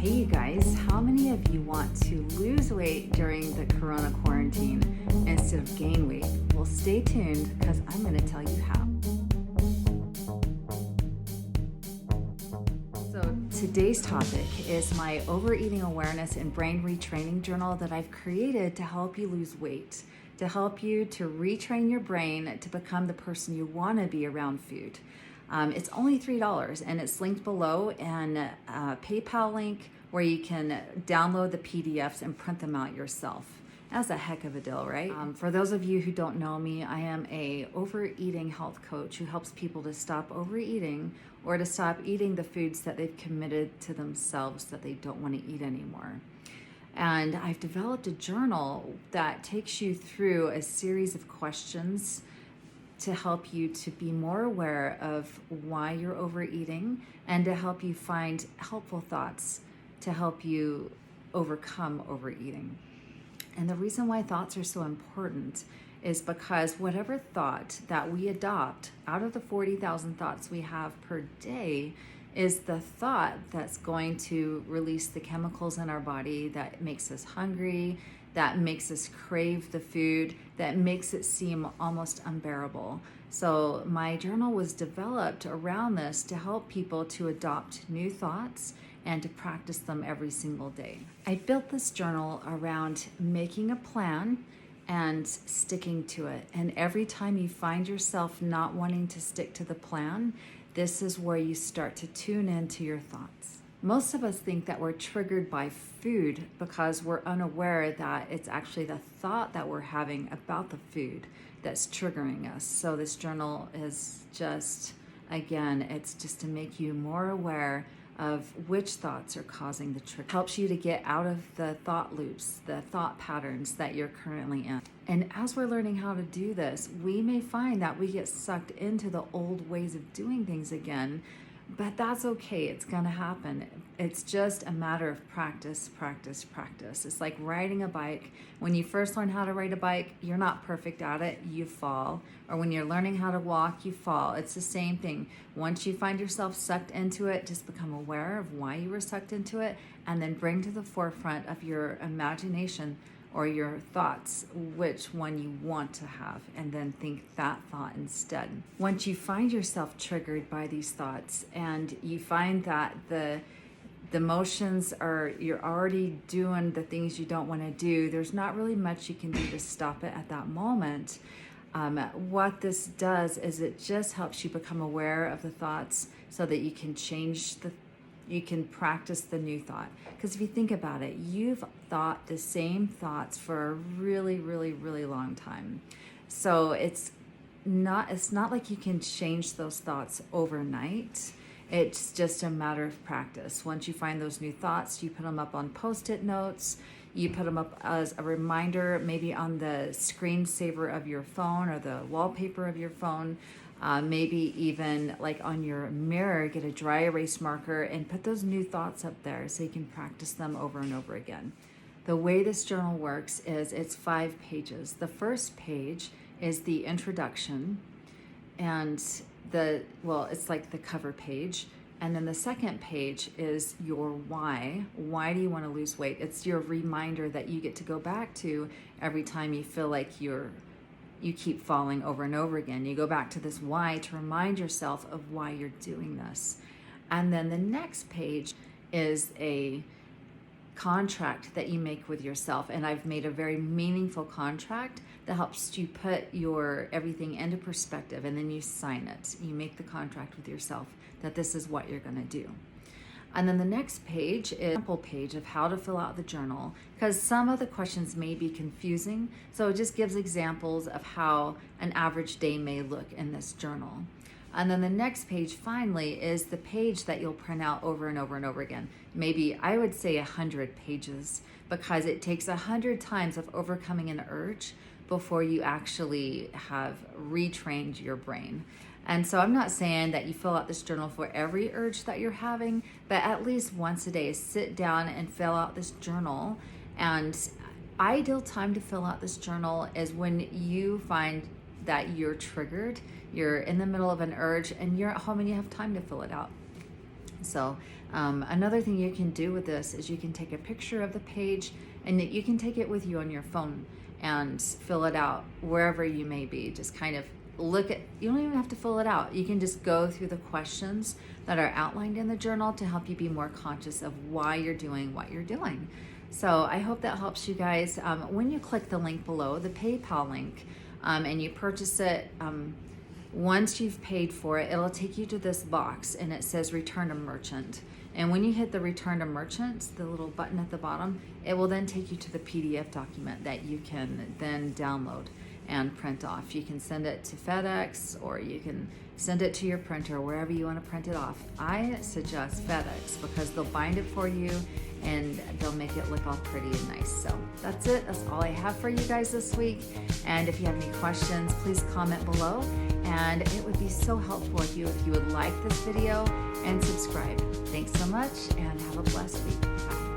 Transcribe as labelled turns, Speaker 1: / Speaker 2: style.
Speaker 1: Hey you guys, how many of you want to lose weight during the Corona quarantine instead of gain weight? Well, stay tuned because I'm going to tell you how. So today's topic is my Overeating Awareness and Brain Retraining journal that I've created to help you lose weight, to help you to retrain your brain to become the person you want to be around food. It's only $3 and it's linked below, and a PayPal link where you can download the PDFs and print them out yourself. That's a heck of a deal, right? For those of you who don't know me, I am a overeating health coach who helps people to stop overeating or to stop eating the foods that they've committed to themselves that they don't want to eat anymore. And I've developed a journal that takes you through a series of questions to help you to be more aware of why you're overeating and to help you find helpful thoughts to help you overcome overeating. And the reason why thoughts are so important is because whatever thought that we adopt out of the 40,000 thoughts we have per day is the thought that's going to release the chemicals in our body that makes us hungry, that makes us crave the food, that makes it seem almost unbearable. So my journal was developed around this to help people to adopt new thoughts and to practice them every single day. I built this journal around making a plan and sticking to it. And every time you find yourself not wanting to stick to the plan, this is where you start to tune into your thoughts. Most of us think that we're triggered by food because we're unaware that it's actually the thought that we're having about the food that's triggering us. So this journal is just, again, it's just to make you more aware of which thoughts are causing the trigger. It helps you to get out of the thought loops, the thought patterns that you're currently in. And as we're learning how to do this, we may find that we get sucked into the old ways of doing things again. But that's okay, it's gonna happen. It's just a matter of practice, practice, practice. It's like riding a bike. When you first learn how to ride a bike, you're not perfect at it, you fall. Or when you're learning how to walk, you fall. It's the same thing. Once you find yourself sucked into it, just become aware of why you were sucked into it, and then bring to the forefront of your imagination or your thoughts which one you want to have, and then think that thought instead. Once you find yourself triggered by these thoughts and you find that the emotions are, you're already doing the things you don't want to do, there's not really much you can do to stop it at that moment. What this does is it just helps you become aware of the thoughts so that you can you can practice the new thought. Because if you think about it, you've thought the same thoughts for a really, really, really long time. So it's not like you can change those thoughts overnight. It's just a matter of practice. Once you find those new thoughts, you put them up on Post-it notes, you put them up as a reminder, maybe on the screensaver of your phone or the wallpaper of your phone. Maybe even like on your mirror, get a dry erase marker and put those new thoughts up there so you can practice them over and over again. The way this journal works is it's 5 pages. The first page is the introduction, and it's like the cover page. And then the second page is your why. Why do you want to lose weight? It's your reminder that you get to go back to every time you feel like you keep falling over and over again. You go back to this why to remind yourself of why you're doing this. And then the next page is a contract that you make with yourself. And I've made a very meaningful contract that helps you put your everything into perspective, and then you sign it. You make the contract with yourself that this is what you're gonna do. And then the next page is a sample page of how to fill out the journal, because some of the questions may be confusing. So it just gives examples of how an average day may look in this journal. And then the next page finally is the page that you'll print out over and over and over again. Maybe I would say 100 pages, because it takes 100 times of overcoming an urge before you actually have retrained your brain. And so I'm not saying that you fill out this journal for every urge that you're having, but at least once a day, sit down and fill out this journal. And ideal time to fill out this journal is when you find that you're triggered, you're in the middle of an urge, and you're at home and you have time to fill it out. So another thing you can do with this is you can take a picture of the page, and you can take it with you on your phone and fill it out wherever you may be. Just kind of look at, you don't even have to fill it out. You can just go through the questions that are outlined in the journal to help you be more conscious of why you're doing what you're doing. So I hope that helps you guys. When you click the link below, the PayPal link, and you purchase it, once you've paid for it, it'll take you to this box and it says return to merchant. And when you hit the return to merchant, the little button at the bottom, it will then take you to the PDF document that you can then download and print off. You can send it to FedEx, or you can send it to your printer, wherever you want to print it off. I suggest FedEx because they'll bind it for you and they'll make it look all pretty and nice. So that's it. That's all I have for you guys this week. And if you have any questions, please comment below. And it would be so helpful if you would like this video and subscribe. Thanks so much, and have a blessed week. Bye.